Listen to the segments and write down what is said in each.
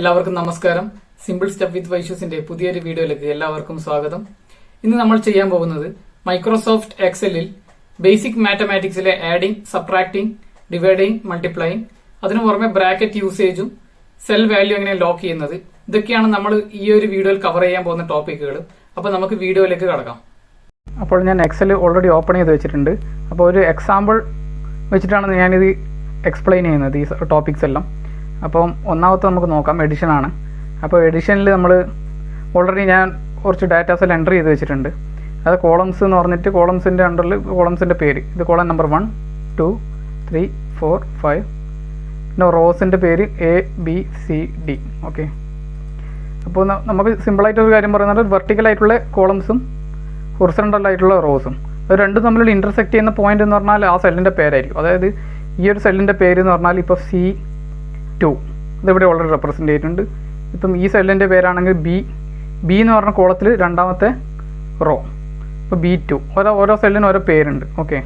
എല്ലാവർക്കും നമസ്കാരം. Simple step വിത്ത് വൈഷൂസിന്റെ പുതിയൊരു വീഡിയോയിലേക്ക് എല്ലാവർക്കും സ്വാഗതം. ഇന്ന് നമ്മൾ ചെയ്യാൻ പോകുന്നത് മൈക്രോസോഫ്റ്റ് എക്സലിൽ ബേസിക് മാത്തമാറ്റിക്സിലെ ആഡിംഗ്, സബ്ട്രാക്ടിംഗ്, ഡിവൈഡിംഗ്, മൾട്ടിപ്ലൈയിങ്, അതിനു പുറമെ ബ്രാക്കറ്റ് യൂസേജും സെൽ വാല്യൂ എങ്ങനെ ലോക്ക് ചെയ്യുന്നത്, ഇതൊക്കെയാണ് നമ്മൾ ഈ ഒരു വീഡിയോയിൽ കവർ ചെയ്യാൻ പോകുന്ന ടോപ്പിക്കുകൾ. അപ്പോൾ നമുക്ക് വീഡിയോയിലേക്ക് കടക്കാം. അപ്പോൾ ഞാൻ എക്സൽ ഓൾറെഡി ഓപ്പൺ ചെയ്ത് വെച്ചിട്ടുണ്ട്. അപ്പോൾ ഒരു എക്സാമ്പിൾ വെച്ചിട്ടാണ് ഞാനിത് എക്സ്പ്ലെയിൻ ചെയ്യുന്നത്, ഈ ടോപ്പിക്സ് എല്ലാം. അപ്പം ഒന്നാമത്തെ നമുക്ക് നോക്കാം, എഡിഷനാണ്. അപ്പോൾ എഡിഷനിൽ നമ്മൾ ഓൾറെഡി ഞാൻ കുറച്ച് ഡാറ്റാസ് എല്ലാം എൻ്റർ ചെയ്ത് വെച്ചിട്ടുണ്ട്. അത് കോളംസ് എന്ന് പറഞ്ഞിട്ട് കോളംസിൻ്റെ അണ്ടറിൽ കോളംസിൻ്റെ പേര്, ഇത് കോളം നമ്പർ 1, 2, 3, 4, 5. പിന്നെ റോസിൻ്റെ പേര് ABCD. ഓക്കെ, അപ്പോൾ നമുക്ക് സിമ്പിളായിട്ടൊരു കാര്യം പറയുന്നത്, വെർട്ടിക്കലായിട്ടുള്ള കോളംസും ഹൊറിസോണ്ടൽ ആയിട്ടുള്ള റോസും അത് രണ്ടും തമ്മിലുള്ള ഇൻ്റർസെക്റ്റ് ചെയ്യുന്ന പോയിന്റ് എന്ന് പറഞ്ഞാൽ ആ സെല്ലിൻ്റെ പേരായിരിക്കും. അതായത് ഈ ഒരു സെല്ലിൻ്റെ പേര് എന്ന് പറഞ്ഞാൽ ഇപ്പോൾ C2 ഇതിവിടെ ഓൾറെഡി റെപ്രസെൻ്റ് ചെയ്തിട്ടുണ്ട്. ഇപ്പം ഈ സെല്ലിൻ്റെ പേരാണെങ്കിൽ ബി എന്ന് പറഞ്ഞ കോളത്തിൽ രണ്ടാമത്തെ റോ, ഇപ്പോൾ B2. ഓരോ സെല്ലിനും ഓരോ പേരുണ്ട്. ഓക്കെ,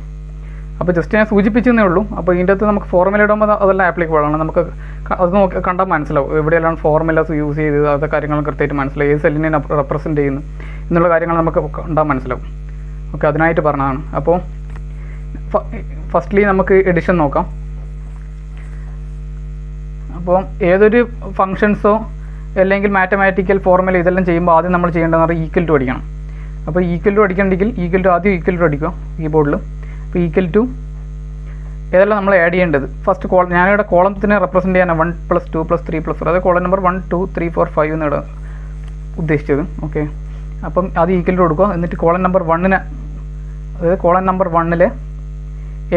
അപ്പോൾ ജസ്റ്റ് ഞാൻ സൂചിപ്പിച്ചതേ ഉള്ളൂ. അപ്പോൾ ഇതിൻ്റെ അകത്ത് നമുക്ക് ഫോർമുല ഇടുമ്പോൾ അതെല്ലാം ആപ്ലിക്കബിൾ ആണ്. നമുക്ക് അത് കണ്ടാൽ മനസ്സിലാവും എവിടെയെല്ലാം ഫോർമുലാസ് യൂസ് ചെയ്ത് അത് കാര്യങ്ങൾ കൃത്യമായിട്ട് മനസ്സിലാവും, ഏത് സെല്ലിനെ റെപ്രസെൻറ്റ് ചെയ്യുന്നു എന്നുള്ള കാര്യങ്ങൾ നമുക്ക് കണ്ടാൽ മനസ്സിലാവും. ഓക്കെ, അതിനായിട്ട് പറഞ്ഞതാണ്. അപ്പോൾ ഫസ്റ്റ്ലി നമുക്ക് എഡിഷൻ നോക്കാം. അപ്പോൾ ഏതൊരു ഫങ്ഷൻസോ അല്ലെങ്കിൽ മാത്തമാറ്റിക്കൽ ഫോർമുല ഇതെല്ലാം ചെയ്യുമ്പോൾ ആദ്യം നമ്മൾ ചെയ്യേണ്ടതെന്ന് പറഞ്ഞാൽ ഈക്വൽ ടു അടിക്കണം. അപ്പോൾ ഈക്വൽ ടു അടിക്കണമെങ്കിൽ ആദ്യം ഈക്വൽ ടു അടിക്കുക കീബോർഡിൽ. അപ്പോൾ ഈക്വൽ ടു ഏതെല്ലാം നമ്മൾ ആഡ് ചെയ്യേണ്ടത്, ഫസ്റ്റ് ഞാനിവിടെ കോളത്തിനെ റെപ്രസെൻറ്റ് ചെയ്യാനാണ് 1 + 2 + 3 + 4, അതായത് കോളം നമ്പർ 1, 2, 3, 4, 5 എന്നിവിടെ ഉദ്ദേശിച്ചത്. ഓക്കെ, അപ്പം അത് ഈക്വൽ ടു കൊടുക്കുക. എന്നിട്ട് കോളം നമ്പർ 1നെ, അതായത് കോളം നമ്പർ 1ലെ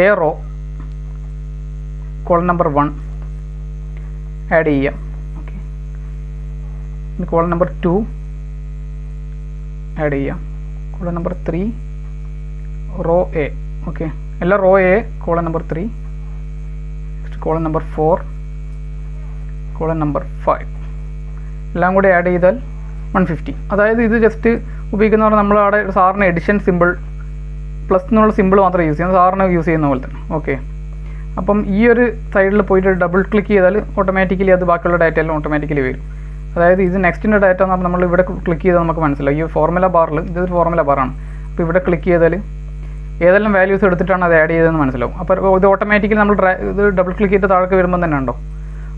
A row column number 1 add ചെയ്യാം. ഓക്കെ, ഇനി കോളം നമ്പർ 2 ആഡ് ചെയ്യാം. Column number 3 row A. Okay, എല്ലാ row A column number 3, column number 4, column number 5 എല്ലാം കൂടി ആഡ് ചെയ്താൽ 150. അതായത് ഇത് ജസ്റ്റ് ഉപയോഗിക്കുന്ന പറഞ്ഞാൽ നമ്മൾ അവിടെ സാറിന് എഡിഷൻ സിമ്പിൾ പ്ലസ് എന്നുള്ള സിമ്പിൾ മാത്രമേ യൂസ് ചെയ്യുന്നത്, സാറിന് യൂസ് ചെയ്യുന്ന പോലെ തന്നെ. ഓക്കെ, അപ്പം ഈ ഒരു സൈഡിൽ പോയിട്ട് ഡബിൾ ക്ലിക്ക് ചെയ്താൽ ഓട്ടോമാറ്റിക്കലി അത് ബാക്കിയുള്ള ഡാറ്റ എല്ലാം ഓട്ടോമാറ്റിക്കലി വരും. അതായത് ഇത് നെക്സ്റ്റിൻ്റെ ഡാറ്റ എന്ന് പറഞ്ഞാൽ നമ്മൾ ഇവിടെ ക്ലിക്ക് ചെയ്താൽ നമുക്ക് മനസ്സിലാവും. ഈ ഫോർമുല ബാറിൽ ഇതൊരു ഫോർമുല ബാറാണ്. അപ്പോൾ ഇവിടെ ക്ലിക്ക് ചെയ്താൽ ഏതെല്ലാം വാല്യൂസ് എടുത്തിട്ടാണ് അത് ആഡ് ചെയ്തതെന്ന് മനസ്സിലാവും. അപ്പോൾ ഇത് ഓട്ടോമാറ്റിക്കലി നമ്മൾ ഇത് ഡബിൾ ക്ലിക്ക് ചെയ്ത് താഴേക്ക് വരുമ്പോൾ തന്നെ ഉണ്ടോ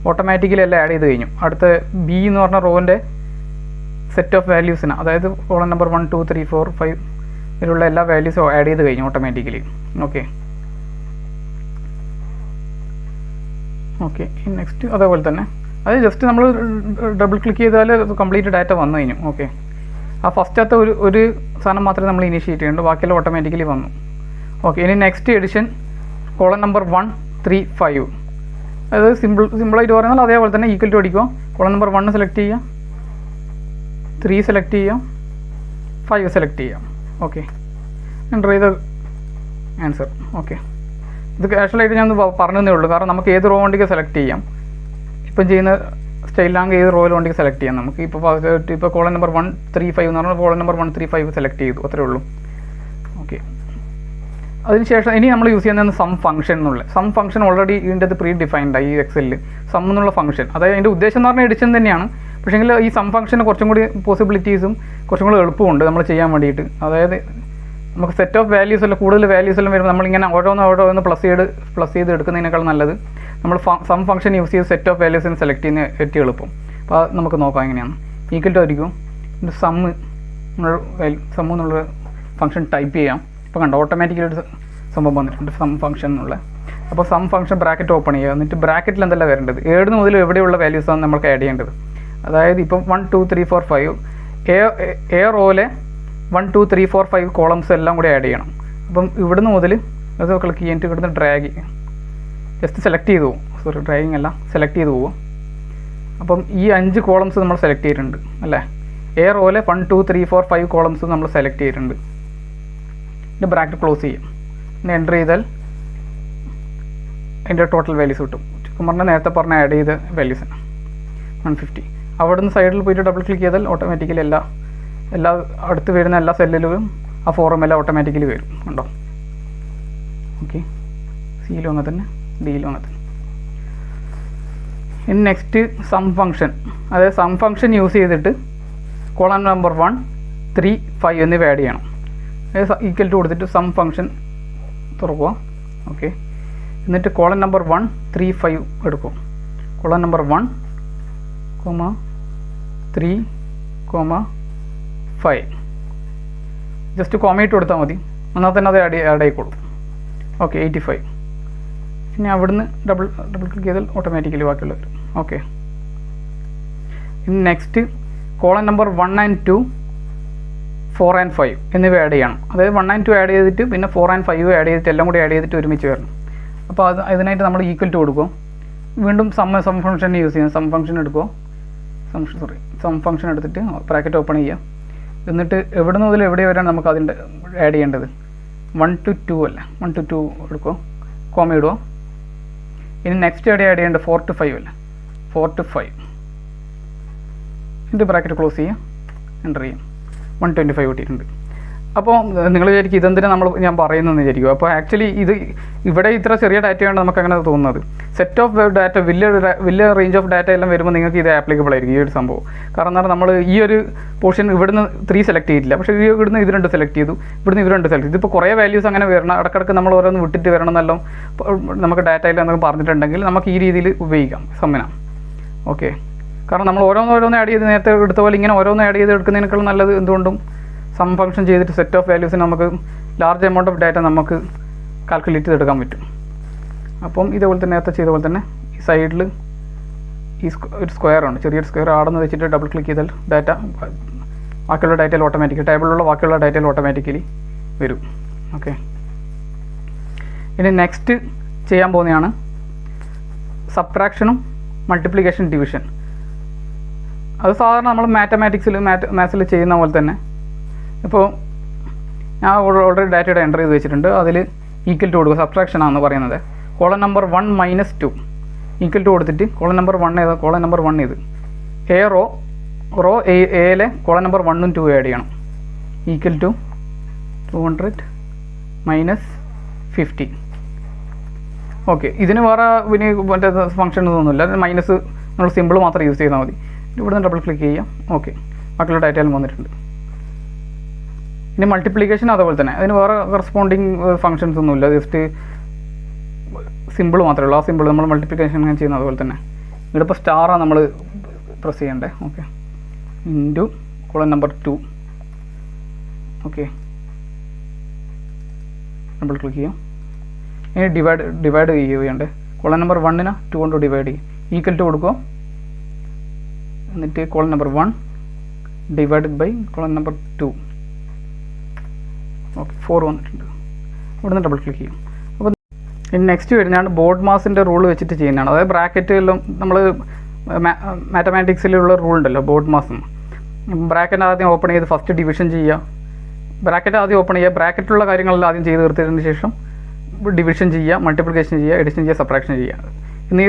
ഓട്ടോമാറ്റിക്കലി എല്ലാം ആഡ് ചെയ്ത് കഴിഞ്ഞു. അടുത്ത B എന്ന് പറഞ്ഞ റോവിൻ്റെ സെറ്റ് ഓഫ് വാല്യൂസിന്, അതായത് കോളം നമ്പർ 1, 2, 3, 4, 5 ഇതിലുള്ള എല്ലാ വാല്യൂസും ആഡ് ചെയ്ത് കഴിഞ്ഞു ഓട്ടോമാറ്റിക്കലി. ഓക്കെ, നെക്സ്റ്റ് അതേപോലെ തന്നെ അത് ജസ്റ്റ് നമ്മൾ ഡബിൾ ക്ലിക്ക് ചെയ്താൽ കംപ്ലീറ്റ് ഡാറ്റ വന്നു കഴിഞ്ഞു. ഓക്കെ, ആ ഫസ്റ്റത്തെ ഒരു സാധനം മാത്രമേ നമ്മൾ ഇനിഷ്യേറ്റ് ചെയ്യുന്നുള്ളൂ, ബാക്കിയെല്ലാം ഓട്ടോമാറ്റിക്കലി വന്നു. ഓക്കെ, ഇനി നെക്സ്റ്റ് എഡിഷൻ കോളം നമ്പർ 1, 3, 5. അതായത് സിമ്പിളായിട്ട് പറയുന്നത് അതേപോലെ തന്നെ ഈക്വൽ ടു അടിക്കുക. കോളം നമ്പർ 1 സെലക്ട് ചെയ്യുക, 3 സെലക്ട് ചെയ്യുക, 5 സെലക്ട് ചെയ്യുക. ഓക്കെ, എൻ്റർ ചെയ്ത ആൻസർ. ഓക്കെ, ഇത് ആക്ച്വലായിട്ട് ഞാൻ പറഞ്ഞതേ ഉള്ളൂ, കാരണം നമുക്ക് ഏത് റോ വണ്ടിക്ക് സെലക്ട് ചെയ്യാം. ഇപ്പം ചെയ്യുന്ന സ്റ്റൈലാണെങ്കിൽ ഏത് റോയിൽ വണ്ടിക്ക് സെലക്ട് ചെയ്യാം നമുക്ക്. ഇപ്പോൾ കോളം നമ്പർ 1, 3, 5 എന്ന് പറഞ്ഞാൽ കോളം നമ്പർ 1, 3, 5 സെലക്ട് ചെയ്തു, അത്രേ ഉള്ളൂ. ഓക്കെ, അതിനുശേഷം ഇനി നമ്മൾ യൂസ് ചെയ്യുന്നത് സം ഫംഗ്ഷൻ എന്നുള്ള. സം ഫംഗ്ഷൻ ഓൾറെഡി ഇതിൻ്റെ അത് പ്രീ ഡിഫൈൻഡ് ഈ എക്സലിൽ. സം എന്നുള്ള ഫംഗ്ഷൻ, അതായത് അതിൻ്റെ ഉദ്ദേശം എന്ന് പറഞ്ഞാൽ എഡിഷൻ തന്നെയാണ്. പക്ഷേങ്കിൽ ഈ സം ഫംഗ്ഷന് കുറച്ചും കൂടി പോസിബിലിറ്റീസും കുറച്ചും കൂടി എളുപ്പമുണ്ട് നമ്മൾ ചെയ്യാൻ വേണ്ടിയിട്ട്. അതായത് നമുക്ക് സെറ്റ് ഓഫ് വാല്യൂസ് എല്ലാം കൂടുതൽ വാല്യൂസ് എല്ലാം വരുമ്പോൾ നമ്മളിങ്ങനെ ഓരോന്ന് പ്ലസ് ചെയ്ത് എടുക്കുന്നതിനേക്കാൾ നല്ലത് നമ്മൾ സം ഫംഗ്ഷൻ യൂസ് ചെയ്ത് സെറ്റ് ഓഫ് വാല്യൂസിന് സെലക്ട് ചെയ്യുന്ന ഏറ്റവും എളുപ്പം. അപ്പോൾ അത് നമുക്ക് നോക്കാം എങ്ങനെയാണ്. ഈക്വൽ ടു ആയിരിക്കും സമ്മ് എന്നുള്ള ഫംഗ്ഷൻ ടൈപ്പ് ചെയ്യാം. ഇപ്പോൾ കണ്ടോ ഓട്ടോമാറ്റിക്കലി ഒരു സംഭവം വന്നിട്ടുണ്ട് സം ഫംഗ്ഷൻ എന്നുള്ള. അപ്പോൾ സം ഫംഗ്ഷൻ ബ്രാക്കറ്റ് ഓപ്പൺ ചെയ്യുക. എന്നിട്ട് ബ്രാക്കറ്റിൽ എന്തെല്ലാം വരേണ്ടത്, 7 മുതൽ എവിടെയുള്ള വാല്യൂസാണ് നമുക്ക് ആഡ് ചെയ്യേണ്ടത്. അതായത് ഇപ്പം 1, 2, 3, 4, 5 A റോയിലെ 1, 2, 3, 4, 5 കോളംസ് എല്ലാം കൂടി ആഡ് ചെയ്യണം. അപ്പം ഇവിടുന്ന് മുതൽ അത് ക്ലിക്ക് ചെയ്തിട്ട് ഇവിടുന്ന് ഡ്രാഗ് ജസ്റ്റ് സെലക്ട് ചെയ്ത് പോകും. സോറി, ഡ്രാഗിങ് അല്ല, സെലക്ട് ചെയ്ത് പോകും. അപ്പം ഈ 5 കോളംസ് നമ്മൾ സെലക്ട് ചെയ്തിട്ടുണ്ട് അല്ലേ. A റോയിലെ 1, 2, 3, 4, 5 കോളംസ് നമ്മൾ സെലക്ട് ചെയ്തിട്ടുണ്ട്. ഇതിൻ്റെ ബ്രാക്കറ്റ് ക്ലോസ് ചെയ്യും. പിന്നെ എൻ്റർ ചെയ്താൽ അതിൻ്റെ ടോട്ടൽ വാല്യൂസ് കിട്ടും. ചുരുക്കം പറഞ്ഞാൽ നേരത്തെ പറഞ്ഞ ആഡ് ചെയ്ത വാല്യൂസാണ് 150. അവിടെ നിന്ന് സൈഡിൽ പോയിട്ട് ഡബിൾ ക്ലിക്ക് ചെയ്താൽ ഓട്ടോമാറ്റിക്കലി എല്ലാ അടുത്ത് വരുന്ന എല്ലാ സെല്ലിലും ആ ഫോർമുല ഓട്ടോമാറ്റിക്കലി വരും. ഉണ്ടോ? ഓക്കെ, സിയിലും അങ്ങനെ തന്നെ, ഡിയിലും അങ്ങനെ തന്നെ. ഇനി നെക്സ്റ്റ് സം ഫംഗ്ഷൻ, അതായത് സം ഫംഗ്ഷൻ യൂസ് ചെയ്തിട്ട് കോളം നമ്പർ 1, 3, 5 എന്നിവ ആഡ് ചെയ്യണം. അതായത് ഈക്വൽ ടു കൊടുത്തിട്ട് സം ഫംഗ്ഷൻ തുറക്കുക. ഓക്കെ, എന്നിട്ട് കോളം നമ്പർ 1, 3, 5 എടുക്കും. കോളം നമ്പർ 1, 3, 5 ജസ്റ്റ് കോമയിട്ട് കൊടുത്താൽ മതി, എന്നാൽ തന്നെ അത് ആഡ് ആയിക്കോളും. ഓക്കെ, 85. പിന്നെ അവിടുന്ന് ഡബിൾ ക്ലിക്ക് ചെയ്താൽ ഓട്ടോമാറ്റിക്കലി ബാക്കിയുള്ള വരും. ഓക്കെ, ഇനി next column number 1 and 2, 4 and 5 എന്നിവ ആഡ് ചെയ്യണം. അതായത് 1 and 2 ആഡ് ചെയ്തിട്ട് പിന്നെ 4 and 5 ആഡ് ചെയ്തിട്ട് എല്ലാം കൂടി ആഡ് ചെയ്തിട്ട് ഒരുമിച്ച് വരണം. അപ്പോൾ അതിനായിട്ട് നമ്മൾ ഈക്വൽ ടു കൊടുക്കും. വീണ്ടും സം ഫംഗ്ഷൻ യൂസ് ചെയ്യാം. സം ഫംഗ്ഷൻ എടുക്കുക, സം ഫംഗ്ഷൻ എടുത്തിട്ട് ബ്രാക്കറ്റ് ഓപ്പൺ ചെയ്യുക. എന്നിട്ട് എവിടെ നിന്ന് മുതൽ എവിടെ വരെയാണ് നമുക്ക് അതിൻ്റെ ആഡ് ചെയ്യേണ്ടത്? 1 to 2 അല്ല, 1 to 2 എടുക്കുക, കോമ ഇടുക. ഇനി നെക്സ്റ്റ് ആഡ് ചെയ്യേണ്ടത് 4 to 5 അല്ല, 4 to 5 എന്നിട്ട് ബ്രാക്കറ്റ് ക്ലോസ് ചെയ്യുക, എൻ്റർ ചെയ്യാം. 125 കിട്ടിയിട്ടുണ്ട്. അപ്പോൾ നിങ്ങൾ വിചാരിക്കും ഇതെന്തിനാണ് ഞാൻ പറയുന്നതെന്ന് വിചാരിക്കും. അപ്പോൾ ആക്ച്വലി ഇവിടെ ഇത്ര ചെറിയ ഡാറ്റയാണ് നമുക്ക് അങ്ങനെ തോന്നുന്നത്. സെറ്റ് ഓഫ് ഡാറ്റ വലിയ റേഞ്ച് ഓഫ് ഡാറ്റ എല്ലാം വരുമ്പോൾ നിങ്ങൾക്ക് ഇത് ആപ്ലിക്കബിൾ ആയിരിക്കും ഈ ഒരു സംഭവം. കാരണം എന്താണ്, നമ്മൾ ഈ ഒരു പോർഷൻ ഇവിടുന്ന് 3 സെലക്ട് ചെയ്തില്ല, പക്ഷേ ഇവിടുന്ന് ഇത് 2 സെലക്ട് ചെയ്തു, ഇവിടുന്ന് ഇത് 2 സെലക്ട് ചെയ്തു. ഇപ്പോൾ കുറേ വാല്യൂസ് അങ്ങനെ വരണം, ഇടയ്ക്കിടയ്ക്ക് നമ്മൾ ഓരോന്ന് വിട്ടിട്ട് വരണം എന്നെല്ലാം നമുക്ക് ഡാറ്റയിൽ എന്നൊക്കെ പറഞ്ഞിട്ടുണ്ടെങ്കിൽ നമുക്ക് ഈ രീതിയിൽ ഉപയോഗിക്കാം സമ്മിന. ഓക്കെ, കാരണം നമ്മൾ ഓരോന്ന് ആഡ് ചെയ്ത് നേരത്തെ എടുത്ത പോലെ ഇങ്ങനെ ഓരോന്ന് ആഡ് ചെയ്ത് എടുക്കുന്നതിനേക്കാൾ നല്ലത് എന്തുകൊണ്ടും സം ഫംഗ്ഷൻ ചെയ്തിട്ട് സെറ്റ് ഓഫ് വാല്യൂസിന് നമുക്ക് ലാർജ് എമൗണ്ട് ഓഫ് ഡാറ്റ നമുക്ക് കാൽക്കുലേറ്റ് ചെയ്തെടുക്കാൻ പറ്റും. അപ്പം ഇതേപോലെ തന്നെ നേരത്തെ ചെയ്ത പോലെ തന്നെ ഈ സൈഡിൽ ഒരു സ്ക്വയർ ഉണ്ട്, ചെറിയൊരു സ്ക്വയർ ആടെന്ന് വെച്ചിട്ട് ഡബിൾ ക്ലിക്ക് ചെയ്താൽ ഡാറ്റ ബാക്കിയുള്ള ഡാറ്റയിൽ ഓട്ടോമാറ്റിക്കലി ടേബിളിലുള്ള ബാക്കിയുള്ള ഡാറ്റയിൽ ഓട്ടോമാറ്റിക്കലി വരും. ഓക്കെ, ഇനി നെക്സ്റ്റ് ചെയ്യാൻ പോകുന്നതാണ് സബ്ട്രാക്ഷനും മൾട്ടിപ്ലിക്കേഷൻ ഡിവിഷൻ. അത് സാധാരണ നമ്മൾ മാത്സിൽ ചെയ്യുന്ന പോലെ തന്നെ. ഇപ്പോൾ ഞാൻ ഓൾറെഡി ഡാറ്റയുടെ എൻ്റർ ചെയ്ത് വെച്ചിട്ടുണ്ട്. അതിൽ ഈക്വൽ ടു കൊടുക്കുക, സബ്ട്രാക്ഷൻ ആണെന്ന് പറയുന്നത്. കോളം നമ്പർ 1 - 2 ഈക്വൽ ടു കൊടുത്തിട്ട് കോളം നമ്പർ 1 ഏത്, കോളം നമ്പർ 1 ഇത് റോ എയിലെ കോളം നമ്പർ 1 ഉം 2 ആഡ് ചെയ്യണം. Equal to 200 - 50. ഓക്കെ, ഇതിന് വേറെ പിന്നെ മറ്റേ ഫംഗ്ഷൻ ഒന്നുമില്ല, മൈനസ് നമ്മൾ സിമ്പിൾ മാത്രം യൂസ് ചെയ്താൽ മതി. ഇവിടുന്ന് ഡബിൾ ക്ലിക്ക് ചെയ്യാം. ഓക്കെ, ബാക്കിയുള്ള ഡാറ്റയിലും വന്നിട്ടുണ്ട്. ഇനി മൾട്ടിപ്ലിക്കേഷൻ അതുപോലെ തന്നെ, അതിന് വേറെ കറസ്പോണ്ടിങ് ഫംഗ്ഷൻസ് ഒന്നുമില്ല, ജസ്റ്റ് സിമ്പിൾ മാത്രമേ ഉള്ളൂ. ആ സിമ്പിൾ നമ്മൾ മൾട്ടിപ്ലിക്കേഷൻ ചെയ്യുന്ന അതുപോലെ തന്നെ. ഇവിടെ ഇപ്പോൾ സ്റ്റാറാണ് നമ്മൾ പ്രസ് ചെയ്യേണ്ടത്. Okay, into column number 2. Okay, double click ചെയ്യാം. ഇനി ഡിവൈഡ് ചെയ്യേണ്ടത് കോളം നമ്പർ 1 2 കൊണ്ട് ഡിവൈഡ് ചെയ്യും. ഈക്വൽ ടു കൊടുക്കുക, എന്നിട്ട് column number 1 divided by column number 2. Okay, 4 വന്നിട്ടുണ്ട്. ഇവിടുന്ന് ഡബിൾ ക്ലിക്ക് ചെയ്യും. അപ്പോൾ ഇനി നെക്സ്റ്റ് വരുന്നതാണ് ബോർഡ് മാസിൻ്റെ റൂൾ വെച്ചിട്ട് ചെയ്യുന്നതാണ്. അതായത് ബ്രാക്കറ്റ് എല്ലാം നമ്മൾ മാത്തമാറ്റിക്സിലുള്ള റൂൾ ഉണ്ടല്ലോ, ബോർഡ് മാസ്. ബ്രാക്കറ്റ് ആദ്യം ഓപ്പൺ ചെയ്ത് ഫസ്റ്റ് ഡിവിഷൻ ചെയ്യുക, ബ്രാക്കറ്റ് ആദ്യം ഓപ്പൺ ചെയ്യുക, ബ്രാക്കറ്റിലുള്ള കാര്യങ്ങളെല്ലാം ആദ്യം ചെയ്ത് തീർത്തതിന് ശേഷം ഡിവിഷൻ ചെയ്യുക, മൾട്ടിപ്ലിക്കേഷൻ ചെയ്യുക, എഡിഷൻ ചെയ്യുക, സബ്ട്രാക്ഷൻ ചെയ്യുക. ഇന്ന്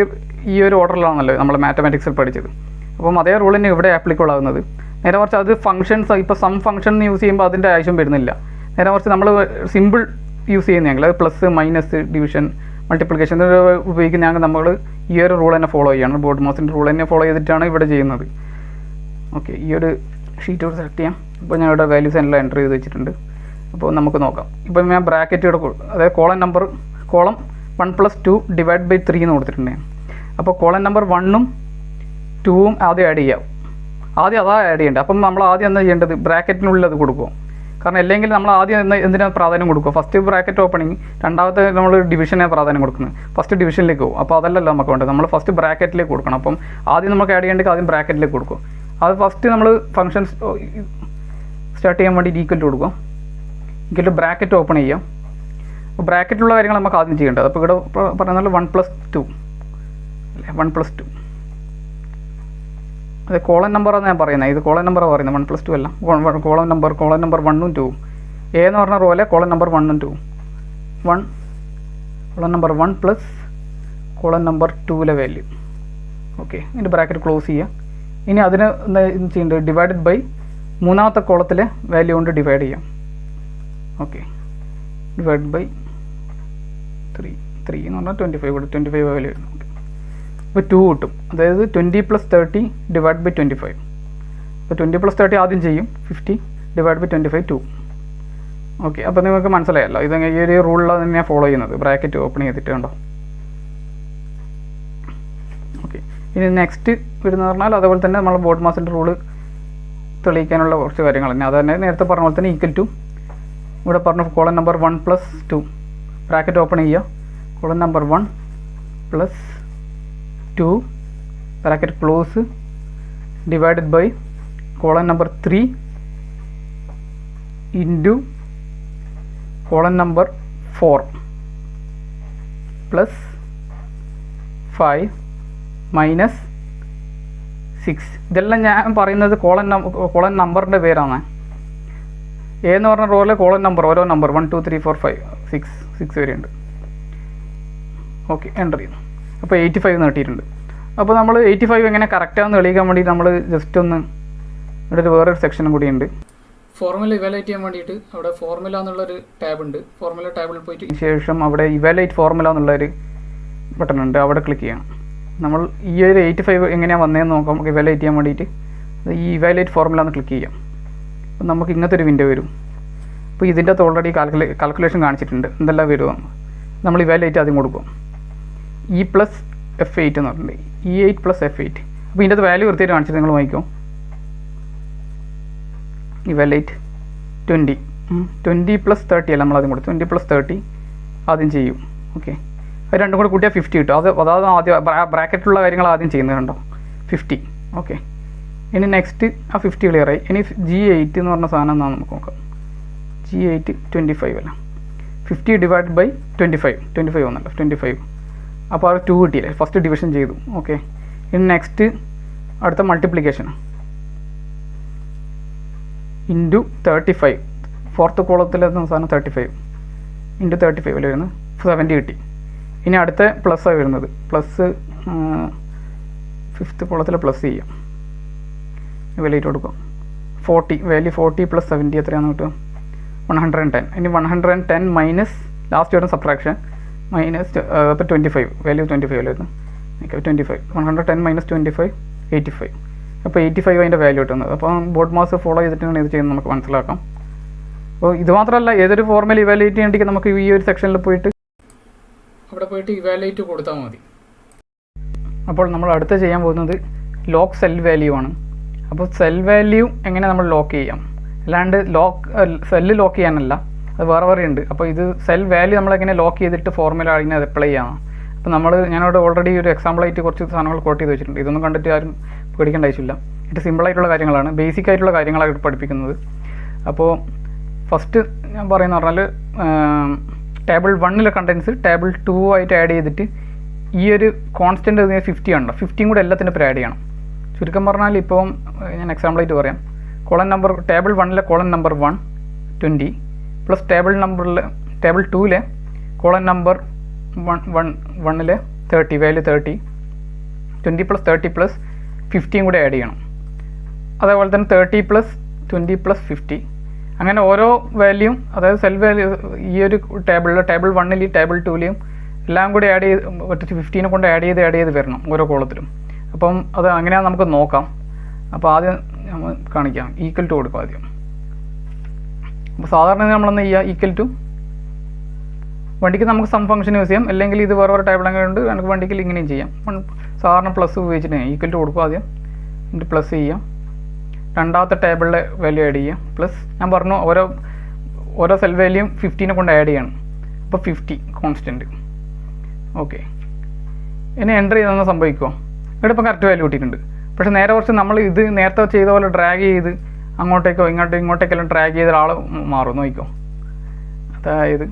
ഈ ഒരു ഓർഡറിലാണല്ലോ നമ്മൾ മാത്തമാറ്റിക്സിൽ പഠിച്ചത്. അപ്പം അതേ റൂൾ തന്നെ ഇവിടെ ആപ്ലിക്കബിൾ ആകുന്നത്. നേരെ മറിച്ച് അത് ഫംഗ്ഷൻസ്, ഇപ്പോൾ സം ഫംഗ്ഷൻ യൂസ് ചെയ്യുമ്പോൾ അതിൻ്റെ ആവശ്യം വരുന്നില്ല. നേരെ മറിച്ച് നമ്മൾ സിമ്പിൾ യൂസ് ചെയ്യുന്നതെങ്കിൽ അത് പ്ലസ് മൈനസ് ഡിവിഷൻ മൾട്ടിപ്ലിക്കേഷൻ ഉപയോഗിക്കുന്നതെങ്കിൽ നമ്മൾ ഈ ഒരു റൂൾ തന്നെ ഫോളോ ചെയ്യണം. ബോർഡ് മാസിൻ്റെ റൂൾ തന്നെ ഫോളോ ചെയ്തിട്ടാണ് ഇവിടെ ചെയ്യുന്നത്. ഓക്കെ, ഈ ഒരു ഷീറ്റ് ഇവിടെ സെലക്ട് ചെയ്യാം. ഇപ്പോൾ ഞാൻ ഇവിടെ വാല്യൂസ് എല്ലാം എൻ്റർ ചെയ്ത് വെച്ചിട്ടുണ്ട്. അപ്പോൾ നമുക്ക് നോക്കാം. ഇപ്പോൾ ഞാൻ ബ്രാക്കറ്റ് അതായത് കോളം 1 + 2 ഡിവൈഡ് ബൈ 3 എന്ന് കൊടുത്തിട്ടുണ്ട്. അപ്പോൾ കോളം നമ്പർ 1 ഉം 2 ഉം ആദ്യം ആഡ് ചെയ്യാം. ആദ്യം അതാ ആഡ് ചെയ്യേണ്ടത്. അപ്പം നമ്മൾ ആദ്യം എന്താ ചെയ്യേണ്ടത്, ബ്രാക്കറ്റിനുള്ളിൽ അത് കൊടുക്കുക. കാരണം അല്ലെങ്കിൽ നമ്മൾ ആദ്യം എന്തിനാണ് പ്രാധാന്യം കൊടുക്കുക, ഫസ്റ്റ് ബ്രാക്കറ്റ് ഓപ്പണിങ്, രണ്ടാമത്തെ നമ്മൾ ഡിവിഷനെ പ്രാധാന്യം കൊടുക്കുന്നത്, ഫസ്റ്റ് ഡിവിഷനിലേക്ക് പോകും. അപ്പോൾ അതല്ലല്ലോ നമുക്ക് വേണ്ടത്, നമ്മൾ ഫസ്റ്റ് ബ്രാക്കറ്റിലേക്ക് കൊടുക്കണം. അപ്പം ആദ്യം നമുക്ക് ആഡ് ചെയ്യേണ്ടത് ആദ്യം ബ്രാക്കറ്റിലേക്ക് കൊടുക്കും. അത് ഫസ്റ്റ് നമ്മൾ ഫംഗ്ഷൻസ് സ്റ്റാർട്ട് ചെയ്യാൻ വേണ്ടി ഈക്വൽ ടു കൊടുക്കും. ഈക്വൽ ടു ബ്രാക്കറ്റ് ഓപ്പൺ ചെയ്യാം. അപ്പോൾ ബ്രാക്കറ്റിലുള്ള കാര്യങ്ങൾ നമുക്ക് ആദ്യം ചെയ്യേണ്ടത്. അപ്പോൾ ഇവിടെ പറയുന്നത് 1 + 2 അല്ലേ, 1 + 2. അത് കോളം നമ്പറാണ് ഞാൻ പറയുന്നത്, ഇത് കോളം നമ്പറാണ് പറയുന്നത്, 1 + 2 അല്ല. കോളം നമ്പർ 1 ഉം 2 ഉം എ എന്ന് പറഞ്ഞ റോലെ കോളം നമ്പർ 1 ഉം 2 ഉം column number 1 plus column number 2ലെ വാല്യൂ. ഓക്കെ, ഇതിൻ്റെ ബ്രാക്കറ്റ് ക്ലോസ് ചെയ്യുക. ഇനി അതിന് എന്താ ചെയ്യേണ്ടത്, ഡിവൈഡഡ് ബൈ മൂന്നാമത്തെ കോളത്തിലെ വാല്യൂ കൊണ്ട് ഡിവൈഡ് ചെയ്യാം. ഓക്കെ, ഡിവൈഡ് ബൈ 3 എന്ന് പറഞ്ഞാൽ 25 വാല്യൂ വരുന്നു. അപ്പോൾ 2 കിട്ടും. അതായത് 20 + 30 ഡിവൈഡ് ബൈ 25. അപ്പോൾ 20 + 30 ആദ്യം ചെയ്യും, 50 ഡിവൈഡ് ബൈ 25 2. ഓക്കെ, അപ്പോൾ നിങ്ങൾക്ക് മനസ്സിലായല്ലോ, ഇത് ഈ ഒരു റൂളിലാണ് തന്നെയാണ് ഫോളോ ചെയ്യുന്നത്. ബ്രാക്കറ്റ് ഓപ്പൺ ചെയ്തിട്ട് കണ്ടോ. ഓക്കെ, ഇനി നെക്സ്റ്റ് വരുന്നത് പറഞ്ഞാൽ അതേപോലെ തന്നെ നമ്മൾ ബോഡ് മാസിൻ്റെ റൂള് തെളിയിക്കാനുള്ള കുറച്ച് കാര്യങ്ങൾ തന്നെ. അത് തന്നെ നേരത്തെ പറഞ്ഞ പോലെ തന്നെ ഈക്വൽ ടു ഇവിടെ പറഞ്ഞ കോളം നമ്പർ 1 + 2 ബ്രാക്കറ്റ് ഓപ്പൺ ചെയ്യുക. Column number 1 + 2 bracket close divided by column number 3 into column number 4 + 5 - 6. ഇതെല്ലാം ഞാൻ പറയുന്നത് കോളം നമ്പറിൻ്റെ പേരാണ്. എന്ന് പറഞ്ഞ റോയിലെ കോളം നമ്പർ ഓരോ നമ്പർ 1 2 3 4 5 6 വരെ ഉണ്ട്. ഓക്കെ, എൻ്റർ ചെയ്യുന്നു. അപ്പോൾ 85 നേട്ടിയിട്ടുണ്ട്. അപ്പോൾ നമ്മൾ 85 എങ്ങനെ കറക്റ്റാണെന്ന് തെളിയിക്കാൻ വേണ്ടി നമ്മൾ ജസ്റ്റ് ഒന്ന് ഇവിടെ ഒരു വേറൊരു സെക്ഷനും കൂടിയുണ്ട്. ഫോർമുല ഇവാലുവേറ്റ് ചെയ്യാൻ വേണ്ടിയിട്ട് അവിടെ ഫോർമുല എന്നുള്ളൊരു ടാബ് ഉണ്ട്. ഫോർമുല ടാബിൽ പോയിട്ട് ശേഷം അവിടെ ഇവാലുവേറ്റ് ഫോർമുല എന്നുള്ളൊരു ബട്ടൺ ഉണ്ട്, അവിടെ ക്ലിക്ക് ചെയ്യണം. നമ്മൾ ഈ ഒരു 85 എങ്ങനെയാണ് വന്നതെന്ന് നോക്കാം. നമുക്ക് ഇവാലുവേറ്റ് ചെയ്യാൻ വേണ്ടിയിട്ട് ഈ ഇവാലുവേറ്റ് ഫോർമുല എന്ന് ക്ലിക്ക് ചെയ്യാം. അപ്പോൾ നമുക്ക് ഇങ്ങനത്തെ ഒരു വിൻഡോ വരും. അപ്പോൾ ഇതിൻ്റെ അകത്ത് ഓൾറെഡി കാൽക്കുലേഷൻ കാണിച്ചിട്ടുണ്ട് എന്തെല്ലാം വരുമെന്ന്. നമ്മൾ ഇവാലുവേറ്റ് ആദ്യം കൊടുക്കും. E + F8 എന്ന് പറഞ്ഞിട്ടുണ്ട്. E8 + F8. അപ്പോൾ ഇതിൻ്റെ അകത്ത് വാല്യൂ കൃത്യമായിട്ട് കാണിച്ചിട്ട് നിങ്ങൾ വായിക്കും. ഇവാലുവേറ്റ് 20 + 30 അല്ല, നമ്മളാദ്യം കൊടുത്തു 20 + 30 ആദ്യം ചെയ്യും. ഓക്കെ, അത് രണ്ടും കൂടെ കൂട്ടിയാൽ 50 കിട്ടും. അതായത് ആദ്യം ബ്രാക്കറ്റിലുള്ള കാര്യങ്ങൾ ആദ്യം ചെയ്യുന്നത് കണ്ടോ, 50. ഓക്കെ, ഇനി നെക്സ്റ്റ് ആ 50 ക്ലിയറായി. ഇനി G8 എന്ന് പറഞ്ഞ സാധനം എന്നാണ് നമുക്ക് നോക്കാം. G8 25 അല്ല, 50 ഡിവൈഡ് ബൈ 25 ഒന്നല്ല 25. അപ്പോൾ അത് 2 കിട്ടിയില്ലേ, ഫസ്റ്റ് ഡിവിഷൻ ചെയ്തു. ഓക്കെ, ഇനി നെക്സ്റ്റ് അടുത്ത മൾട്ടിപ്ലിക്കേഷൻ ഇൻറ്റു 35. ഫോർത്ത് കോളത്തിലെത്തുന്ന സാധനം 35 ഇൻറ്റു 35 അല്ലേ വരുന്നത്, 70 കിട്ടി. ഇനി അടുത്ത പ്ലസ്സാണ് വരുന്നത്. പ്ലസ് ഫിഫ്ത്ത് കോളത്തിൽ പ്ലസ് ചെയ്യാം, വാല്യൂ കൊടുക്കാം. 40 വാല്യൂ 40 + 70 എത്രയാണെന്ന് കിട്ടും, 110. ഇനി 110 മൈനസ് ലാസ്റ്റ് വരുന്ന സബ്ട്രാക്ഷൻ മൈനസ് അപ്പോൾ 25 വാല്യൂ 25 അല്ലായിരുന്നു. 25 110 - 25 85. അപ്പോൾ 85 അതിൻ്റെ വാല്യൂ കിട്ടുന്നത്. അപ്പോൾ ബോർഡ് മാസ് ഫോളോ ചെയ്തിട്ടാണ് ഇത് ചെയ്യുന്നത് നമുക്ക് മനസ്സിലാക്കാം. അപ്പോൾ ഇത് മാത്രമല്ല, ഏതൊരു ഫോർമുല ഇവാലുവേറ്റ് ചെയ്യണമെങ്കിൽ നമുക്ക് ഈ ഒരു സെക്ഷനിൽ പോയിട്ട് അവിടെ പോയിട്ട് ഇവാലുവേറ്റ് കൊടുത്താൽ മതി. അപ്പോൾ നമ്മൾ അടുത്ത് ചെയ്യാൻ പോകുന്നത് ലോക്ക് സെൽ വാല്യൂ ആണ്. അപ്പോൾ സെൽ വാല്യൂ എങ്ങനെ നമ്മൾ ലോക്ക് ചെയ്യാം, അല്ലാണ്ട് സെല്ല് ലോക്ക് ചെയ്യാനല്ല, അത് വേറെ ഉണ്ട്. അപ്പോൾ ഇത് സെൽ വാല്യൂ നമ്മളെങ്ങനെ ലോക്ക് ചെയ്തിട്ട് ഫോർമുല അതിനെ അത് അപ്ലൈ ചെയ്യാം. അപ്പോൾ ഞാനവിടെ ഓൾറെഡി ഒരു എക്സാമ്പിളായിട്ട് കുറച്ച് സാധനങ്ങൾ കോട്ട് ചെയ്ത് വെച്ചിട്ടുണ്ട്. ഇതൊന്നും കണ്ടിട്ട് ആരും പേടിക്കേണ്ട ആവശ്യമില്ല. ഇത് സിമ്പിളായിട്ടുള്ള കാര്യങ്ങളാണ്, ബേസിക് ആയിട്ടുള്ള കാര്യങ്ങളായിട്ട് പഠിപ്പിക്കുന്നത്. അപ്പോൾ ഫസ്റ്റ് ഞാൻ പറയുന്ന പറഞ്ഞാൽ ടേബിൾ 1 കണ്ടൻസ് ടേബിൾ 2 ആയിട്ട് ആഡ് ചെയ്തിട്ട് ഈ ഒരു കോൺസ്റ്റൻറ്റ് 50 ഉണ്ടോ, 50 കൂടെ എല്ലാത്തിനും ഇപ്പോൾ ആഡ് ചെയ്യണം. ചുരുക്കം പറഞ്ഞാൽ ഇപ്പം ഞാൻ എക്സാമ്പിളായിട്ട് പറയാം. Table 1 column number 1 20 plus table 2 column number 1 30 value 30 20 + 30 + 50 കൂടെ ആഡ് ചെയ്യണം. അതേപോലെ തന്നെ 30 + 20 + 50. അങ്ങനെ ഓരോ വാല്യൂം, അതായത് സെൽ വാല്യൂ ഈ ഒരു ടേബിൾ 1 ടേബിൾ 2 എല്ലാം കൂടി ആഡ് ചെയ്ത് 15 കൊണ്ട് ആഡ് ചെയ്ത് വരണം ഓരോ കോളത്തിലും. അപ്പം അത് അങ്ങനെയാണ് നമുക്ക് നോക്കാം. അപ്പോൾ ആദ്യം നമ്മൾ കാണിക്കാം, ഈക്വൽ ടു കൊടുക്കും ആദ്യം. അപ്പോൾ സാധാരണ നമ്മളൊന്ന് ചെയ്യുക, ഈക്വൽ ടു വണ്ടിക്ക് നമുക്ക് സം ഫംഗ്ഷൻ യൂസ് ചെയ്യാം, അല്ലെങ്കിൽ ഇത് വേറെ ടേബിൾ അങ്ങനെ ഉണ്ട്, നമുക്ക് വണ്ടിക്ക് ഇങ്ങനെയും ചെയ്യാം. സാധാരണ പ്ലസ് ഉപയോഗിച്ചിട്ട് ഈക്വൽ ടു കൊടുക്കും ആദ്യം, എന്നിട്ട് പ്ലസ് ചെയ്യാം. രണ്ടാമത്തെ ടേബിളിലെ വാല്യൂ ആഡ് ചെയ്യാം, പ്ലസ് ഞാൻ പറഞ്ഞു ഓരോ സെൽ വാല്യൂം 15 കൊണ്ട് ആഡ് ചെയ്യണം. അപ്പോൾ 50 കോൺസ്റ്റൻറ്റ്. ഓക്കെ, ഇനി എൻ്റർ ചെയ്തെന്ന് സംഭവിക്കുമോ, ഇവിടെ ഇപ്പം കറക്റ്റ് വാല്യൂ കിട്ടിയിട്ടുണ്ട്. പക്ഷേ നേരെ കുറച്ച് നമ്മൾ ഇത് നേരത്തെ ചെയ്ത പോലെ ഡ്രാഗ് ചെയ്ത് അങ്ങോട്ടേക്കോ ഇങ്ങോട്ടേക്കെല്ലാം ഡ്രാഗ് ചെയ്ത ആൾ മാറും, നോക്കിക്കോ. അതായത്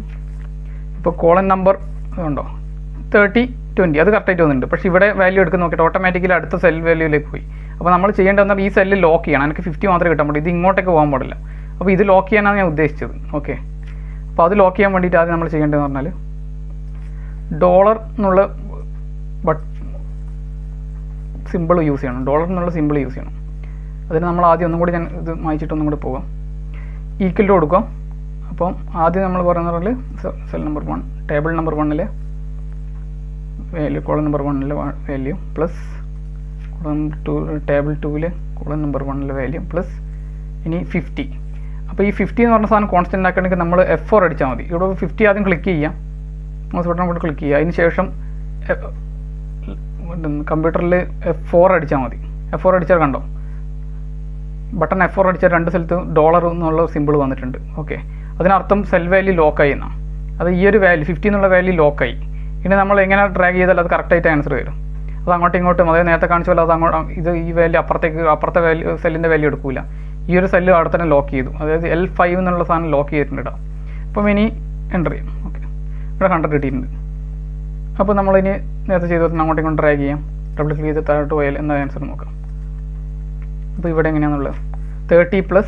ഇപ്പോൾ കോളം നമ്പർ ഉണ്ടോ 30 20 അത് കറക്റ്റായിട്ട് വന്നിട്ടുണ്ട്. പക്ഷേ ഇവിടെ വാല്യൂ എടുക്കുന്ന നോക്കിയിട്ട് ഓട്ടോമാറ്റിക്കലി അടുത്ത സെൽ വാല്യൂയിലേക്ക് പോയി. അപ്പോൾ നമ്മൾ ചെയ്യേണ്ടതെന്ന് ഈ സെല്ല് ലോക്ക് ചെയ്യണം. എനിക്ക് 50 മാത്രമേ കിട്ടാൻ പാടുള്ളൂ, ഇത് ഇങ്ങോട്ടേക്ക് പോകാൻ പാടില്ല. അപ്പോൾ ഇത് ലോക്ക് ചെയ്യാനാണ് ഞാൻ ഉദ്ദേശിച്ചത്. ഓക്കെ, അപ്പോൾ അത് ലോക്ക് ചെയ്യാൻ വേണ്ടിയിട്ട് ആദ്യം നമ്മൾ ചെയ്യേണ്ടതെന്ന് പറഞ്ഞാൽ ഡോളർ എന്നുള്ള സിമ്പിൾ യൂസ് ചെയ്യണം. ഡോളർ എന്നുള്ള സിമ്പിൾ യൂസ് ചെയ്യണം. അതിന് നമ്മൾ ആദ്യം ഒന്നും കൂടി ഞാൻ ഇത് മായിച്ചിട്ടൊന്നും കൂടി പോകാം. ഈക്വൽ ടു കൊടുക്കാം. അപ്പം ആദ്യം നമ്മൾ പറയുന്ന പറഞ്ഞാൽ cell number 1 table number 1 value column number 1 value plus column 2 table 2 column number 1 value plus ഇനി 50. അപ്പോൾ ഈ 50 എന്ന് പറഞ്ഞ സാധനം കോൺസ്റ്റൻ്റ് ആക്കണമെങ്കിൽ നമ്മൾ F4 അടിച്ചാൽ മതി. ഇവിടെ 50 ആദ്യം ക്ലിക്ക് ചെയ്യാം, മൗസ് ബട്ടൺ കൂടെ ക്ലിക്ക് ചെയ്യുക. അതിന് ശേഷം കമ്പ്യൂട്ടറിൽ F4 അടിച്ചാൽ മതി. F4 അടിച്ചാൽ കണ്ടോ ബട്ടൺ F4 അടിച്ചാൽ രണ്ട് സ്ഥലത്ത് ഡോളർ എന്നുള്ള സിമ്പിൾ വന്നിട്ടുണ്ട്. ഓക്കെ, അതിനർത്ഥം സെൽ വാല്യൂ ലോക്കായി എന്നാണ്. അത് ഈ ഒരു വാല്യൂ 50 എന്നുള്ള വാല്യൂ ലോക്കായി. ഇനി നമ്മൾ എങ്ങനെ ഡ്രാഗ് ചെയ്താൽ അത് കറക്റ്റായിട്ട് ആൻസർ വരും. അത് അങ്ങോട്ടും ഇങ്ങോട്ടും അതായത് നേരത്തെ കാണിച്ച പോലെ അത് അങ്ങോട്ട് ഈ വാല്യൂ അപ്പുറത്തെ വാല്യൂ സെല്ലിൻ്റെ വാല്യൂ എടുക്കില്ല. ഈ ഒരു സെല്ല് അവിടെ തന്നെ ലോക്ക് ചെയ്തു, അതായത് L5 എന്നുള്ള സാധനം ലോക്ക് ചെയ്തിട്ടുണ്ട് ഇടാം. അപ്പം ഇനി എൻ്റർ ചെയ്യാം. ഓക്കെ, ഇവിടെ 100 കിട്ടിയിട്ടുണ്ട്. അപ്പോൾ നമ്മളിനി നേരത്തെ ചെയ്ത് അങ്ങോട്ടും ഇങ്ങോട്ട് ഡ്രാഗ് ചെയ്യാം. ഡബിൾ ക്ലിക്ക് ചെയ്ത് താഴോട്ട് പോയാൽ എന്താ ആൻസർ നോക്കാം. അപ്പോൾ ഇവിടെ എങ്ങനെയാണെന്നുള്ളത് 30 +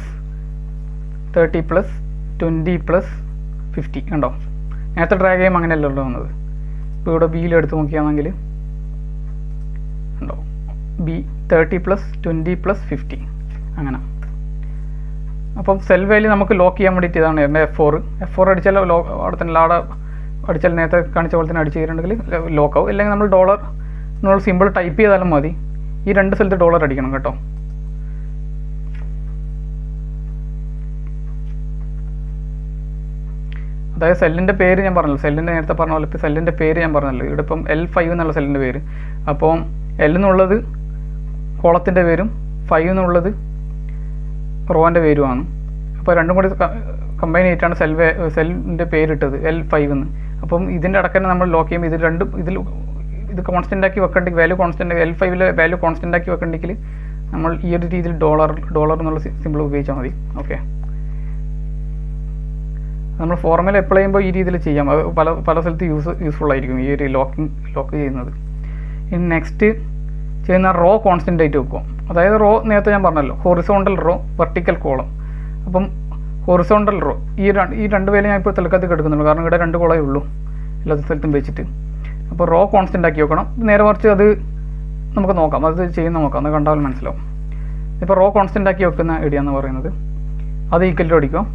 20 + 50 കണ്ടോ. നേരത്തെ ഡ്രാഗ് ചെയ്യുമ്പോൾ അങ്ങനെയല്ലല്ലോ വന്നത്. ഇപ്പോൾ ഇവിടെ ബിയിൽ എടുത്ത് നോക്കിയാണെങ്കിൽ ഉണ്ടോ ബി 30 + 20 + 50 അങ്ങനെ. അപ്പം സെൽ വാല്യൂ നമുക്ക് ലോക്ക് ചെയ്യാൻ വേണ്ടിയിട്ട് ഇതാണ് F4 അടിച്ചാൽ അവിടെ തന്നെ ലാട അടിച്ചാൽ നേരത്തെ കാണിച്ച പോലെ തന്നെ അടിച്ച് ചെയ്തിട്ടുണ്ടെങ്കിൽ ലോക്കാവും. അല്ലെങ്കിൽ നമ്മൾ ഡോളർ എന്നുള്ള സിമ്പിൾ ടൈപ്പ് ചെയ്താലും മതി. ഈ രണ്ട് സ്ഥലത്ത് ഡോളർ അടിക്കണം കേട്ടോ. അതായത് സെല്ലിൻ്റെ പേര് ഞാൻ പറഞ്ഞല്ലോ, സെല്ലിൻ്റെ നേരത്തെ പറഞ്ഞ പോലെ ഇപ്പോൾ സെല്ലിൻ്റെ പേര് ഞാൻ പറഞ്ഞല്ലോ. ഇവിടെ ഇപ്പം L5 എന്നുള്ള സെല്ലിൻ്റെ പേര്. അപ്പം L എന്നുള്ളത് കോളത്തിൻ്റെ പേരും 5 എന്നുള്ളത് റോൻ്റെ പേരുമാണ്. അപ്പോൾ രണ്ടും കൂടി കമ്പൈൻ ചെയ്തിട്ടാണ് സെല്ലിൻ്റെ പേരിട്ടത് L5 എന്ന്. അപ്പം ഇതിൻ്റെ അടക്കം നമ്മൾ ലോക്ക് ചെയ്യുമ്പോൾ ഇത് കോൺസ്റ്റൻ്റ് ആക്കി വെക്കണ്ടെങ്കിൽ value constant L5 value constant ആക്കി വെക്കണ്ടെങ്കിൽ നമ്മൾ ഈ ഒരു രീതിയിൽ ഡോളർ എന്നുള്ള സിമ്പിൾ ഉപയോഗിച്ചാൽ മതി. ഓക്കെ, നമ്മൾ ഫോർമുല അപ്ലൈ ചെയ്യുമ്പോൾ ഈ രീതിയിൽ ചെയ്യാം. അത് പല സ്ഥലത്ത് യൂസ്ഫുൾ ആയിരിക്കും ഈ ഒരു ലോക്ക് ചെയ്യുന്നത്. ഇനി നെക്സ്റ്റ് ചെയ്യുന്ന റോ കോൺസ്റ്റൻ്റ് ആയിട്ട് വെക്കും. അതായത് റോ നേരത്തെ ഞാൻ പറഞ്ഞല്ലോ, ഹൊറിസോണ്ടൽ റോ, വെർട്ടിക്കൽ കോളം. അപ്പം ഹൊറിസോണ്ടൽ റോ ഈ രണ്ട് പേര് ഞാൻ ഇപ്പോൾ തൽക്കാലത്ത് എടുക്കുന്നുള്ളൂ, കാരണം ഇവിടെ 2 കോളേ ഉള്ളൂ എല്ലാ സ്ഥലത്തും വെച്ചിട്ട്. അപ്പോൾ റോ കോൺസ്റ്റൻ്റ് ആക്കി വെക്കണം. നേരെ മറിച്ച് അത് നമുക്ക് നോക്കാം, അത് ചെയ്യുന്ന നോക്കാം, അത് കണ്ടാൽ മനസ്സിലാവും. ഇപ്പോൾ റോ കോൺസ്റ്റൻ്റ് ആക്കി വെക്കുന്ന ഐഡിയ എന്ന് പറയുന്നത് അത് ഈക്വൽ ടു അടിക്കും.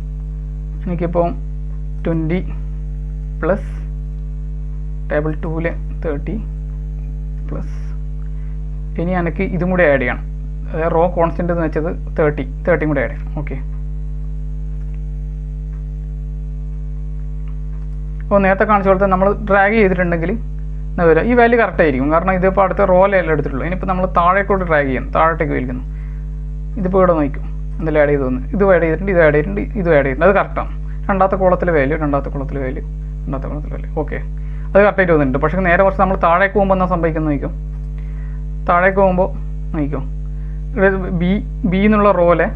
എനിക്കിപ്പോൾ 20 + ടേബിൾ 2 30 പ്ലസ് ഇനി എനിക്ക് ഇതും കൂടി ആഡ് ചെയ്യണം. അതായത് റോ കോൺസ്റ്റൻ്റ് എന്ന് വെച്ചത് 30 കൂടി ആഡ് ചെയ്യണം. ഓക്കെ, അപ്പോൾ നേരത്തെ കാണിച്ച പോലത്തെ നമ്മൾ ഡ്രാഗ് ചെയ്തിട്ടുണ്ടെങ്കിൽ എന്താ വരിക, ഈ വാല്യൂ കറക്റ്റ് ആയിരിക്കും. കാരണം ഇതിപ്പോൾ അടുത്ത റോയിലല്ല എടുത്തിട്ടുള്ളൂ. ഇനിയിപ്പോൾ നമ്മൾ താഴേക്കോട്ട് ഡ്രാഗ് ചെയ്യുന്നു, താഴോട്ടേക്ക് വലിക്കുന്നു. ഇതിപ്പോൾ ഇവിടെ നോക്കും എന്തെങ്കിലും ആഡ് ചെയ്ത് തോന്നുന്നു. ഇത് ആഡ് ചെയ്തിട്ടുണ്ട്, ഇത് ആഡ് ചെയ്തിട്ടുണ്ട്, അത് കറക്റ്റാണ്. രണ്ടാമത്തെ കോളത്തിലെ വാല്യൂ. ഓക്കെ, അത് കറക്റ്റായിട്ട് വന്നിട്ടുണ്ട്. പക്ഷേ നേരെ കുറച്ച് നമ്മൾ താഴേക്ക് പോകുമ്പോൾ എന്താ സംഭവിക്കുന്നത് നോക്കും. താഴേക്ക് പോകുമ്പോൾ നോക്കും ബി എന്നുള്ള റോയിലെ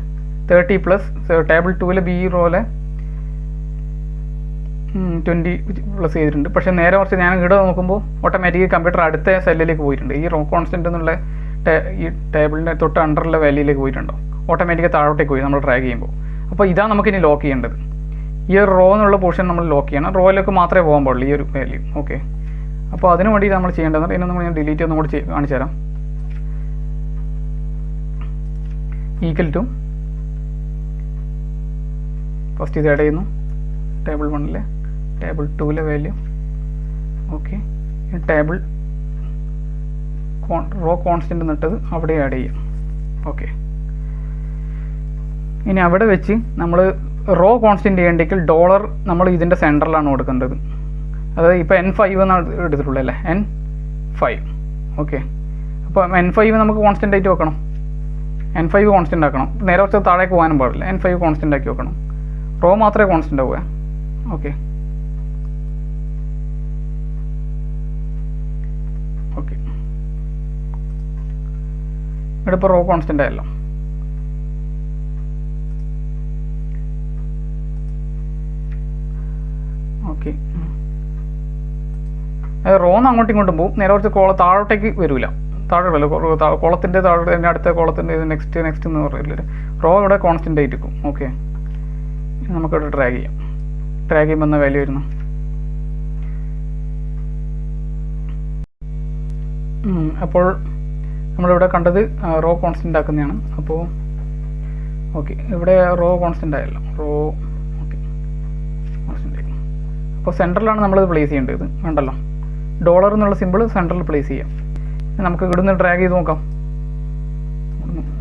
30 + ടേബിൾ 2 ബി റോയിലെ 20 പ്ലസ് ചെയ്തിട്ടുണ്ട്. പക്ഷേ നേരെ കുറച്ച് ഞാൻ ഇവിടെ നോക്കുമ്പോൾ ഓട്ടോമാറ്റിക്കലി കമ്പ്യൂട്ടർ അടുത്ത സെല്ലിലേക്ക് പോയിട്ടുണ്ട്. ഈ റോ കോൺസ്റ്റൻ്റ് എന്നുള്ള ഈ ടേബിളിൻ്റെ തൊട്ട് അണ്ടറുള്ള വാല്യൂയിലേക്ക് പോയിട്ടുണ്ടോ, ഓട്ടോമാറ്റിക്കലി താഴോട്ടേക്ക് പോയി നമ്മൾ ഡ്രാഗ് ചെയ്യുമ്പോൾ. അപ്പോൾ ഇതാണ് നമുക്കിനി ലോക്ക് ചെയ്യേണ്ടത്. ഈ ഒരു റോ എന്നുള്ള പോർഷൻ നമ്മൾ ലോക്ക് ചെയ്യണം. റോയിലേക്ക് മാത്രമേ പോകാൻ പാടുള്ളൂ ഈ ഒരു വാല്യൂ. ഓക്കെ, അപ്പോൾ അതിന് വേണ്ടി നമ്മൾ ചെയ്യേണ്ടത് ഇതിനൊന്നും ഞാൻ ഡിലീറ്റ് ഒന്നും കൂടി കാണിച്ചു തരാം. ഈക്വൽ ടു ഫസ്റ്റ് ഇത് ആഡ് ചെയ്യുന്നു table 1 table 2 value. Okay, table row constant എന്നിട്ടത് അവിടെ ആഡ് ചെയ്യാം. ഓക്കെ, ഇനി അവിടെ വെച്ച് നമ്മൾ റോ കോൺസ്റ്റൻ്റ് ചെയ്യേണ്ടെങ്കിൽ ഡോളർ നമ്മൾ ഇതിൻ്റെ സെൻറ്ററിലാണ് കൊടുക്കേണ്ടത്. അതായത് ഇപ്പോൾ N5 എന്നാണ് എടുത്തിട്ടുള്ളത് അല്ലേ, N5. ഓക്കെ, അപ്പോൾ N5 നമുക്ക് കോൺസ്റ്റൻ്റ് ആയിട്ട് വെക്കണം. N5 കോൺസ്റ്റൻ്റ് ആക്കണം. നേരെ കുറച്ച് താഴേക്ക് പോകാനും പാടില്ല. N5 കോൺസ്റ്റൻ്റ് ആക്കി വെക്കണം. റോ മാത്രമേ കോൺസ്റ്റൻ്റ് ആവുക. ഓക്കെ, ഇവിടെ ഇപ്പോൾ റോ കോൺസ്റ്റൻ്റ് ആയല്ലോ. ഓക്കെ, അത് റോന്ന് അങ്ങോട്ടും ഇങ്ങോട്ടും പോകും. നേരെ കുറച്ച് താഴോട്ടേക്ക് വരില്ല. താഴെ കോളത്തിൻ്റെ താഴെ അടുത്ത കോളത്തിൻ്റെ നെക്സ്റ്റ് എന്ന് പറയില്ല. റോ ഇവിടെ കോൺസ്റ്റൻ്റ് ആയിരിക്കും. ഓക്കെ, നമുക്കിവിടെ ഡ്രാഗ് ചെയ്യാം. ഡ്രാഗ് ചെയ്യുമ്പോൾ എന്ന വാല്യൂ വരുന്നു. അപ്പോൾ നമ്മളിവിടെ കണ്ടത് റോ കോൺസ്റ്റൻ്റ് ആക്കുന്നതാണ്. അപ്പോൾ ഓക്കെ, ഇവിടെ റോ കോൺസ്റ്റൻ്റ് ആയല്ലോ. റോ ഓക്കെ കോൺസ്റ്റൻ്റ് ആയി. അപ്പോൾ സെൻറ്ററിലാണ് നമ്മളിത് പ്ലേസ് ചെയ്യേണ്ടത്. കണ്ടല്ലോ, ഡോളർ എന്നുള്ള സിമ്പിൾ സെൻറ്ററിൽ പ്ലേസ് ചെയ്യാം. നമുക്ക് ഇവിടുന്ന് ഡ്രാഗ് ചെയ്ത് നോക്കാം.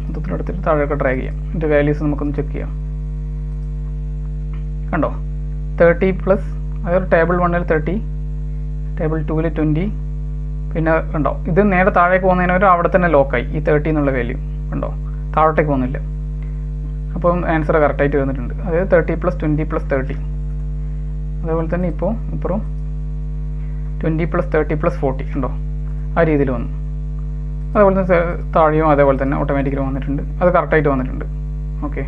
മൊത്തത്തിലെടുത്തിട്ട് താഴെയൊക്കെ ഡ്രാഗ് ചെയ്യാം. ഇതിൻ്റെ വാല്യൂസ് നമുക്കൊന്ന് ചെക്ക് ചെയ്യാം. കണ്ടോ 30+, അതായത് ടേബിൾ 1-ൽ 30, ടേബിൾ 2-ൽ 20, പിന്നെ കണ്ടോ ഇത് നേരെ താഴേക്ക് പോകുന്നതിന് അവിടെ തന്നെ ലോക്കായി ഈ 30 എന്നുള്ള വാല്യൂ. കണ്ടോ താഴോട്ടേക്ക് പോകുന്നില്ല. അപ്പം ആൻസർ കറക്റ്റായിട്ട് വന്നിട്ടുണ്ട്. അതായത് 30+20+30. അതേപോലെ തന്നെ ഇപ്പോൾ ഇപ്പുറം 20+30+40 ഉണ്ടോ ആ രീതിയിൽ വന്നു. അതേപോലെ തന്നെ താഴെയും അതേപോലെ തന്നെ ഓട്ടോമാറ്റിക്കലി വന്നിട്ടുണ്ട്. അത് കറക്റ്റായിട്ട് വന്നിട്ടുണ്ട്. ഓക്കെ,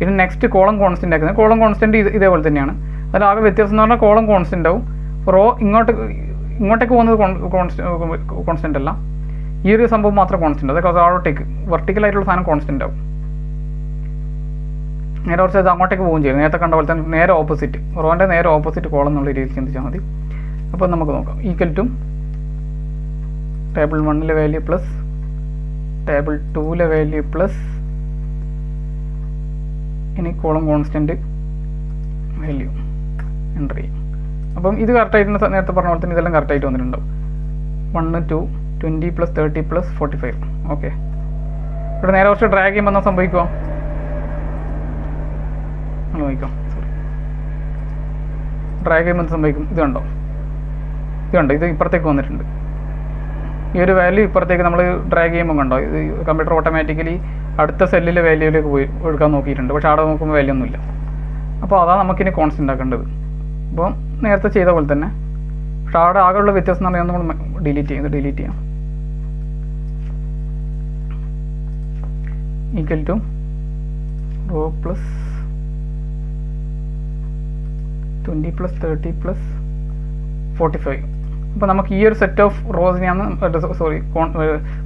ഇനി നെക്സ്റ്റ് കോളം കോൺസ്റ്റൻ്റ് ആക്കുന്നത്. കോളം കോൺസ്റ്റൻ്റ് ഇതേപോലെ തന്നെയാണ്. അതിലാകെ വ്യത്യാസം എന്ന് പറഞ്ഞാൽ കോളം കോൺസ്റ്റൻ്റ് ആവും. റോ ഇങ്ങോട്ടേക്ക് പോകുന്നത് കോൺസ്റ്റൻ്റ് അല്ല. ഈ ഒരു സംഭവം മാത്രം കോൺസ്റ്റൻ്റ്. അതൊക്കെ താഴോട്ടേക്ക് വെർട്ടിക്കലായിട്ടുള്ള സാധനം കോൺസ്റ്റൻ്റ് ആവും. നേരെ കുറച്ച് അത് അങ്ങോട്ടേക്ക് പോവുകയും ചെയ്യും. നേരത്തെ കണ്ട പോലെ തന്നെ നേരെ ഓപ്പോസിറ്റ്, റോൻ്റെ നേരെ ഓപ്പോസിറ്റ് കോളം എന്നുള്ള രീതിയിൽ ചിന്തിച്ചാൽ മതി. അപ്പോൾ നമുക്ക് നോക്കാം. ഈക്വൽ ടു ടേബിൾ 1-ലെ വാല്യൂ പ്ലസ് ടേബിൾ 2-ലെ വാല്യൂ പ്ലസ് ഇനി കോളം കോൺസ്റ്റൻറ്റ് വാല്യൂ എൻ്റർ ചെയ്യും. അപ്പം ഇത് കറക്റ്റായിട്ട് നേരത്തെ പറഞ്ഞ പോലെ തന്നെ ഇതെല്ലാം കറക്റ്റായിട്ട് വന്നിട്ടുണ്ടാവും. 1, 2, 20+30+45. ഓക്കെ, ഇവിടെ നേരെ കുറച്ച് ഡ്രാഗ് ചെയ്യുമ്പോൾ എന്താ സംഭവിക്കുക നോക്കാം. സോറി, ഡ്രാഗ് ചെയ്യുമ്പോൾ സംഭവിക്കും. ഇത് കണ്ടോ, ഇത് ഇപ്പുറത്തേക്ക് വന്നിട്ടുണ്ട്. ഈ ഒരു വാല്യൂ ഇപ്പുറത്തേക്ക് നമ്മൾ ഡ്രാഗ് ചെയ്യുമ്പോൾ കണ്ടോ ഇത് കമ്പ്യൂട്ടർ ഓട്ടോമാറ്റിക്കലി അടുത്ത സെല്ലിലെ വാല്യൂയിലേക്ക് പോയി എടുക്കാൻ നോക്കിയിട്ടുണ്ട്. പക്ഷേ അവിടെ നോക്കുമ്പോൾ വാല്യൂ ഒന്നുമില്ല. അപ്പോൾ അതാണ് നമുക്കിനി കോൺസ്റ്റൻ്റ് ആക്കേണ്ടത്. അപ്പം നേരത്തെ ചെയ്ത പോലെ തന്നെ. പക്ഷേ അവിടെ ആകെയുള്ള വ്യത്യാസം എന്ന് പറഞ്ഞാൽ നമ്മൾ ഡിലീറ്റ് ചെയ്യാം. Equal to row plus 20+30+45. അപ്പോൾ നമുക്ക് ഈ ഒരു സെറ്റ് ഓഫ് റോസിനെയാണ്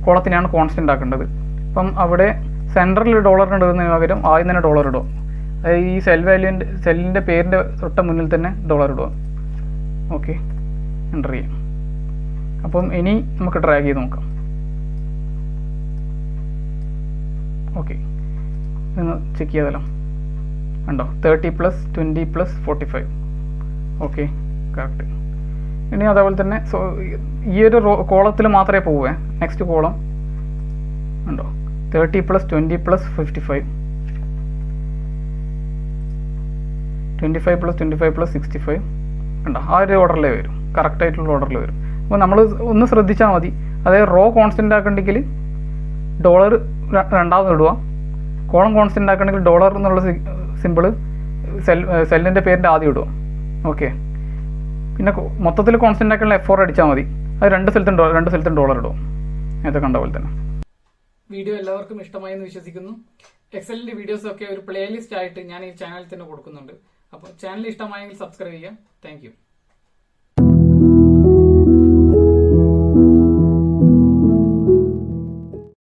കോളത്തിനെയാണ് കോൺസ്റ്റൻ്റ് ആക്കേണ്ടത്. അപ്പം അവിടെ സെൻറ്ററിൽ ഡോളർ ഇടുന്നതിന് പകരം ആദ്യം തന്നെ ഡോളർ ഇടുക. അതായത് ഈ സെല്ലിൻ്റെ പേരിൻ്റെ തൊട്ട മുന്നിൽ തന്നെ ഡോളർ ഇടുക. ഓക്കെ, എൻ്റർ ചെയ്യാം. അപ്പം ഇനി നമുക്ക് ഡ്രാഗ് ചെയ്ത് നോക്കാം. ഓക്കെ, ഇതൊന്ന് ചെക്ക് ചെയ്താലോ. കണ്ടോ 30+20+45. Okay, correct. ഇനി അതേപോലെ തന്നെ ഈ ഒരു കോളത്തിൽ മാത്രമേ പോവേ. നെക്സ്റ്റ് കോളം ഉണ്ടോ 30+20+55, 25+25+65 ഉണ്ടോ ആ ഒരു ഓർഡറിലേ വരും. കറക്റ്റായിട്ടുള്ള ഓർഡറിൽ വരും. അപ്പോൾ നമ്മൾ ഒന്ന് ശ്രദ്ധിച്ചാൽ മതി. അതായത് റോ കോൺസ്റ്റൻ്റ് ആക്കണമെങ്കിൽ ഡോളർ രണ്ടാമത് ഇടുക. കോളം കോൺസ്റ്റൻ്റ് ആക്കണമെങ്കിൽ ഡോളർ എന്നുള്ള സിമ്പിള് സെല്ലിൻ്റെ പേരിൻ്റെ ആദ്യം ഇടുക. ഓക്കെ, പിന്നെ മൊത്തത്തിൽ കോൺസ്റ്റൻ്റ് ആക്കണമെങ്കിൽ F4 അടിച്ചാൽ മതി. അത് രണ്ട് സ്ഥലത്തും ഡോളർ ഇടും. നേരത്തെ കണ്ട പോലെ തന്നെ. വീഡിയോ എല്ലാവർക്കും ഇഷ്ടമായി എന്ന് വിശ്വസിക്കുന്നു. എക്സലിൻ്റെ വീഡിയോസൊക്കെ ഒരു പ്ലേലിസ്റ്റ് ആയിട്ട് ഞാൻ ഈ ചാനലിൽ തന്നെ കൊടുക്കുന്നുണ്ട്. അപ്പോൾ ചാനൽ ഇഷ്ടമായെങ്കിൽ സബ്സ്ക്രൈബ് ചെയ്യാം. Thank you.